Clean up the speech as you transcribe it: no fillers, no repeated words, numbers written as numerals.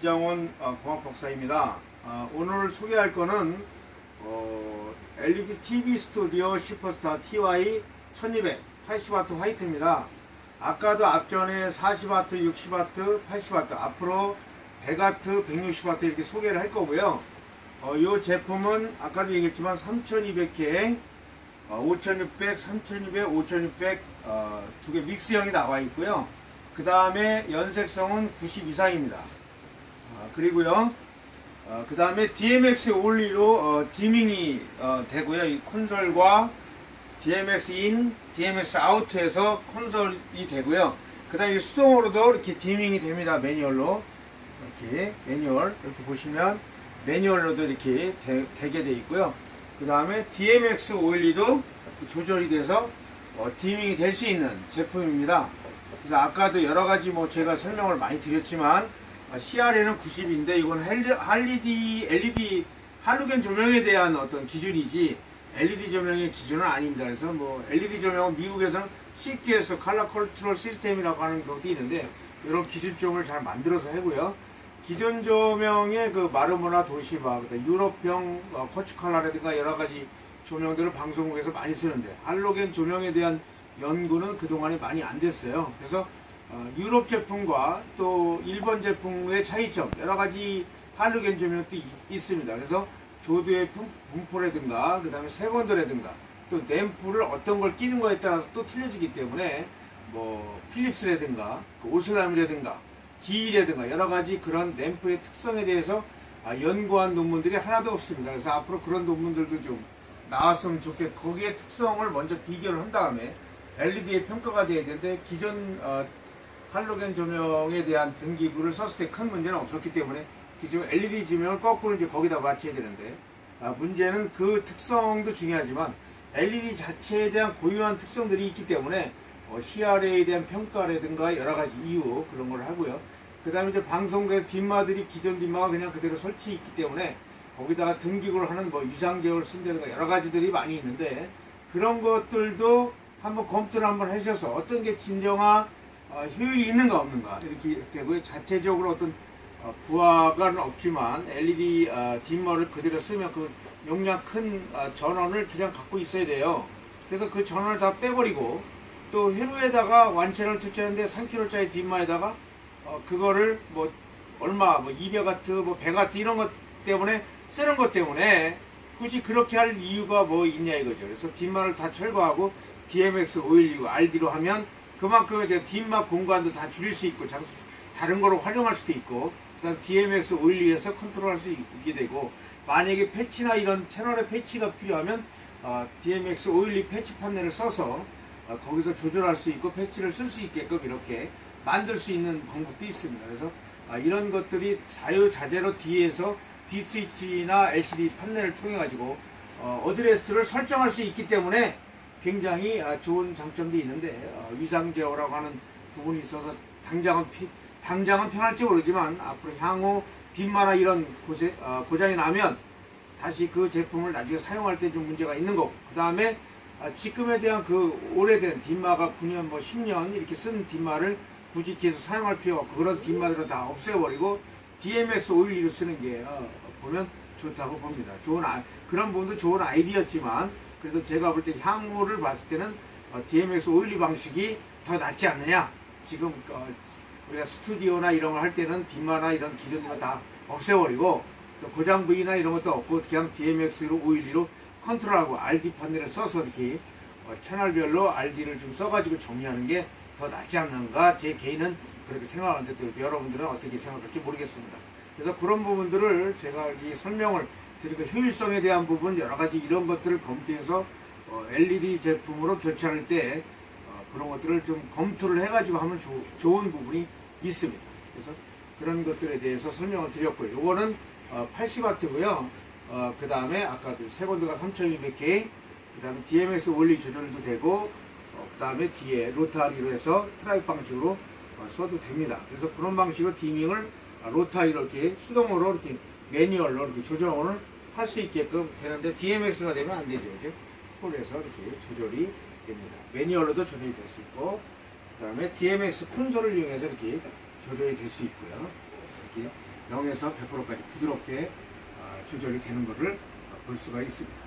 이장원 공학박사입니다. 오늘 소개할 거는 LED TV 스튜디오 슈퍼스타 TY 1200 80W 화이트입니다. 아까도 앞전에 40W, 60W, 80W, 앞으로 100W, 160W 이렇게 소개를 할 거고요. 이 제품은 아까도 얘기했지만 3200K, 5600, 3200, 5600 두 개 믹스형이 나와 있고요. 그 다음에 연색성은 90 이상입니다. 그리고요, 그 다음에 DMX 올리로 디밍이 되고요. 이 콘솔과 DMX 인, DMX 아웃에서 콘솔이 되고요. 그 다음에 수동으로도 이렇게 디밍이 됩니다. 매뉴얼로. 이렇게 매뉴얼, 이렇게 보시면 매뉴얼로도 이렇게 되게 돼 있고요. 그 다음에 DMX OLE도 조절이 돼서 디밍이 될 수 있는 제품입니다. 그래서 아까도 여러가지 제가 설명을 많이 드렸지만 CR에는 90인데 이건 LED 할로겐 조명에 대한 어떤 기준이지 LED 조명의 기준은 아닙니다. 그래서 LED 조명은 미국에서는 CQS 컬러 컨트롤 시스템이라고 하는 것도 있는데 이런 기준점을 잘 만들어서 하고요. 기존 조명의 그 마르모나 도시바, 유럽형 코치 컬러라든가 여러가지 조명들을 방송국에서 많이 쓰는데 할로겐 조명에 대한 연구는 그동안에 많이 안 됐어요. 그래서 유럽 제품과 또 일본 제품의 차이점, 여러가지 할로겐 조명도 있습니다. 그래서 조도의 분포라든가 그 다음에 색온도라든가 또 램프를 어떤 걸 끼는 거에 따라서 또 틀려지기 때문에 필립스라든가 오슬람이라든가 GE라든가 여러가지 그런 램프의 특성에 대해서 연구한 논문들이 하나도 없습니다. 그래서 앞으로 그런 논문들도 좀 나왔으면 좋겠고 거기에 특성을 먼저 비교를 한 다음에 LED의 평가가 돼야 되는데 기존 할로겐 조명에 대한 등기부를 썼을 때 큰 문제는 없었기 때문에 기존 LED 조명을 거꾸로 이제 거기다 맞춰야 되는데 문제는 그 특성도 중요하지만 LED 자체에 대한 고유한 특성들이 있기 때문에 CRA에 대한 평가라든가 여러가지 이유 그런 걸 하고요. 그 다음에 이제 방송국의 뒷마들이 기존 뒷마가 그냥 그대로 설치 있기 때문에 거기다가 등기구를 하는 유상제어를 쓴다든가 여러가지들이 많이 있는데 그런 것들도 한번 검토를 한번 하셔서 어떤 게 진정한 효율이 있는가 없는가 이렇게 되고 자체적으로 어떤 부하가 없지만 LED 딤머를 그대로 쓰면 그 용량 큰 전원을 그냥 갖고 있어야 돼요. 그래서 그 전원을 다 빼버리고 또 회로에다가 완체를 투자했는데 3kg짜리 딤머에다가 그거를 얼마 200W, 100W 이런 것 때문에 쓰는 것 때문에 굳이 그렇게 할 이유가 있냐 이거죠. 그래서 딤머를 다 철거하고 DMX 오일리고 RD로 하면 그만큼에 대한 뒷막 공간도 다 줄일 수 있고 다른 거로 활용할 수도 있고 그다음 DMX 오일리에서 컨트롤할 수 있게 되고 만약에 패치나 이런 채널의 패치가 필요하면 DMX 오일리 패치 판넬을 써서 거기서 조절할 수 있고 패치를 쓸 수 있게끔 이렇게 만들 수 있는 방법도 있습니다. 그래서 이런 것들이 자유자재로 뒤에서 딥 스위치나 LCD 판넬을 통해 가지고 어드레스를 설정할 수 있기 때문에 굉장히 좋은 장점도 있는데 위상 제어라고 하는 부분이 있어서 당장은 편할지 모르지만 앞으로 향후 뒷마나 이런 곳에 고장이 나면 다시 그 제품을 나중에 사용할 때 좀 문제가 있는 거고 그 다음에 지금에 대한 그 오래된 뒷마가 9년 10년 이렇게 쓴 뒷마를 굳이 계속 사용할 필요가 없고 그런 뒷마들은 다 없애버리고 DMX 오일리로 쓰는 게 보면 좋다고 봅니다. 그런 부분도 좋은 아이디어였지만 그래도 제가 볼 때 향후를 봤을 때는 DMX 오일리 방식이 더 낫지 않느냐. 지금 우리가 스튜디오나 이런 걸 할 때는 뒷마나 이런 기존 뒷마 다 없애버리고 또 고장 부위나 이런 것도 없고 그냥 DMX로 오일리로 컨트롤하고 RD 판넬을 써서 이렇게 채널별로 RD를 좀 써가지고 정리하는 게 더 낫지 않는가 제 개인은 그렇게 생각하는데 또 여러분들은 어떻게 생각할지 모르겠습니다. 그래서 그런 부분들을 제가 이 설명을 드리고 효율성에 대한 부분 여러가지 이런 것들을 검토해서 LED 제품으로 교체할 때 그런 것들을 좀 검토를 해가지고 하면 좋은 부분이 있습니다. 그래서 그런 것들에 대해서 설명을 드렸고요. 요거는 80W고요. 그 다음에 아까 색온도가 3200K, 그 다음에 DMX 원리 조절도 되고, 그 다음에 뒤에 로타리로 해서 트라이브 방식으로 써도 됩니다. 그래서 그런 방식으로 디밍을 로타리로 이렇게 수동으로 이렇게 매뉴얼로 이렇게 조정을 할 수 있게끔 되는데 DMX가 되면 안 되죠. 그죠? 폴에서 이렇게 조절이 됩니다. 매뉴얼로도 조절이 될 수 있고, 그 다음에 DMX 콘솔을 이용해서 이렇게 조절이 될 수 있고요. 이렇게 0에서 100%까지 부드럽게 조절이 되는 것을 볼 수가 있습니다.